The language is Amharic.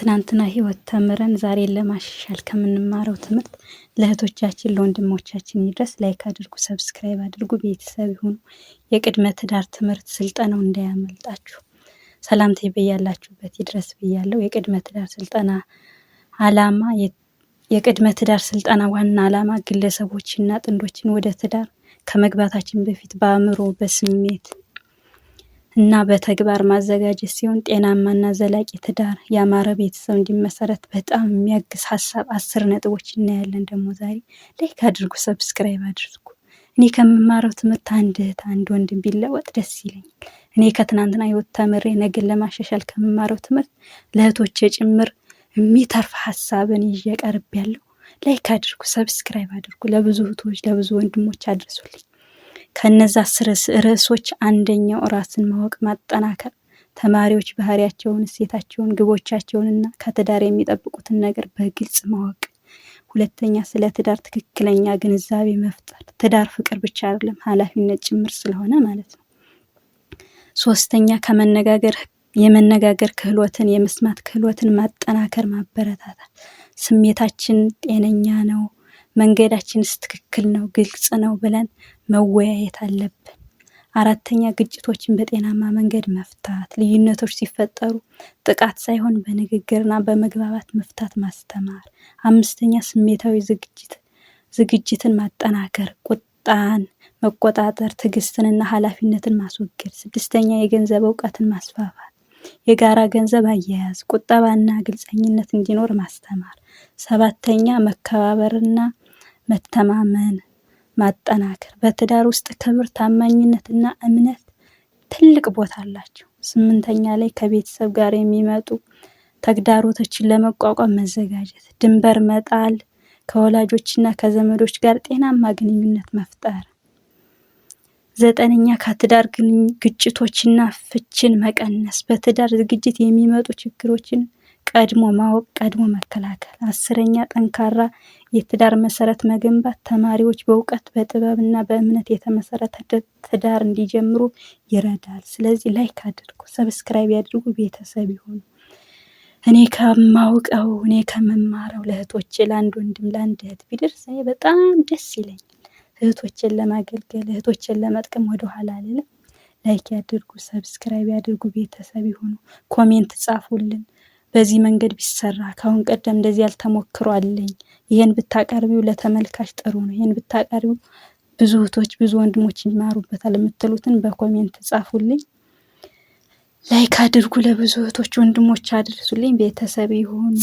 ከትናንትና ህይወት ተምረን ዛሬን ለማሻሻል ከምንማረው ትምህርት ለእህቶቻችን ለወንድሞቻችን ይድረስ። ላይክ አድርጉ፣ ሰብስክራይብ አድርጉ፣ ቤተሰብ ይሁኑ። የቅድመ ትዳር ትምህርት ስልጠናው እንዳያመልጣችሁ። ሰላምታ በያላችሁበት ይድረስ ብያለሁ። የቅድመ ትዳር ስልጠና ዓላማ የቅድመ ትዳር ስልጠና ዋና ዓላማ ግለሰቦችና ጥንዶችን ወደ ትዳር ከመግባታችን በፊት በአእምሮ በስሜት እና በተግባር ማዘጋጀት ሲሆን ጤናማና ዘላቂ ትዳር ያማረ ቤተሰብ እንዲመሰረት በጣም የሚያግዝ ሀሳብ 10 ነጥቦች እናያለን። ደግሞ ዛሬ ላይክ አድርጉ፣ ሰብስክራይብ አድርጉ። እኔ ከምማረው ትምህርት አንድ እህት አንድ ወንድም ቢለወጥ ደስ ይለኛል። እኔ ከትናንትና ህይወት ተምሬ ነገን ለማሻሻል ከምማረው ትምህርት ለእህቶቼ ጭምር የሚተርፍ ሀሳብን ይዤ ቀርቤያለሁ። ላይክ አድርጉ፣ ሰብስክራይብ አድርጉ። ለብዙ እህቶች ለብዙ ወንድሞች አድርሱልኝ። ከነዛ 10 ርዕሶች አንደኛው ራስን ማወቅ ማጠናከር፣ ተማሪዎች ባህሪያቸውን፣ እሴታቸውን፣ ግቦቻቸውንና ከትዳር የሚጠብቁትን ነገር በግልጽ ማወቅ። ሁለተኛ ስለ ትዳር ትክክለኛ ግንዛቤ መፍጠር። ትዳር ፍቅር ብቻ አይደለም ኃላፊነት ጭምር ስለሆነ ማለት ነው። ሶስተኛ የመነጋገር ክህሎትን የመስማት ክህሎትን ማጠናከር ማበረታታት። ስሜታችን ጤነኛ ነው፣ መንገዳችንስ ትክክል ነው፣ ግልጽ ነው ብለን መወያየት አለብን። አራተኛ ግጭቶችን በጤናማ መንገድ መፍታት። ልዩነቶች ሲፈጠሩ ጥቃት ሳይሆን በንግግርና በመግባባት መፍታት ማስተማር። አምስተኛ ስሜታዊ ዝግጅትን ማጠናከር፣ ቁጣን መቆጣጠር፣ ትዕግስትንና ኃላፊነትን ማስወገድ። ስድስተኛ የገንዘብ እውቀትን ማስፋፋት፣ የጋራ ገንዘብ አያያዝ፣ ቁጠባና ግልጸኝነት እንዲኖር ማስተማር። ሰባተኛ መከባበርና መተማመን ማጠናከር። በትዳር ውስጥ ክብር፣ ታማኝነትና እምነት ትልቅ ቦታ አላቸው። ስምንተኛ ላይ ከቤተሰብ ጋር የሚመጡ ተግዳሮቶችን ለመቋቋም መዘጋጀት፣ ድንበር መጣል፣ ከወላጆችና ከዘመዶች ጋር ጤናማ ግንኙነት መፍጠር። ዘጠነኛ ከትዳር ግጭቶችና ፍችን መቀነስ፣ በትዳር ዝግጅት የሚመጡ ችግሮችን ቀድሞ ማወቅ፣ ቀድሞ መከላከል። አስረኛ ጠንካራ የትዳር መሰረት መገንባት፣ ተማሪዎች በእውቀት በጥበብና በእምነት የተመሰረተ ትዳር እንዲጀምሩ ይረዳል። ስለዚህ ላይክ አድርጉ፣ ሰብስክራይብ ያድርጉ፣ ቤተሰብ ይሁኑ። እኔ ከማውቀው እኔ ከመማረው ለእህቶቼ ለአንድ ወንድም ለአንድ እህት ቢደርስ እኔ በጣም ደስ ይለኛል። እህቶቼን ለማገልገል እህቶቼን ለመጥቀም ወደኋላ አልልም። ላይክ ያድርጉ፣ ሰብስክራይብ ያድርጉ፣ ቤተሰብ ይሁኑ። ኮሜንት ጻፉልን። በዚህ መንገድ ቢሰራ ካሁን ቀደም እንደዚህ ያልተሞክሮ አለኝ፣ ይሄን ብታቀርቢው ለተመልካች ጥሩ ነው፣ ይሄን ብታቀርቢው ብዙ እህቶች ብዙ ወንድሞች ይማሩበታል የምትሉትን በኮሜንት ጻፉልኝ። ላይክ አድርጉ፣ ለብዙ እህቶች ወንድሞች አድርሱልኝ፣ ቤተሰብ ይሁኑ።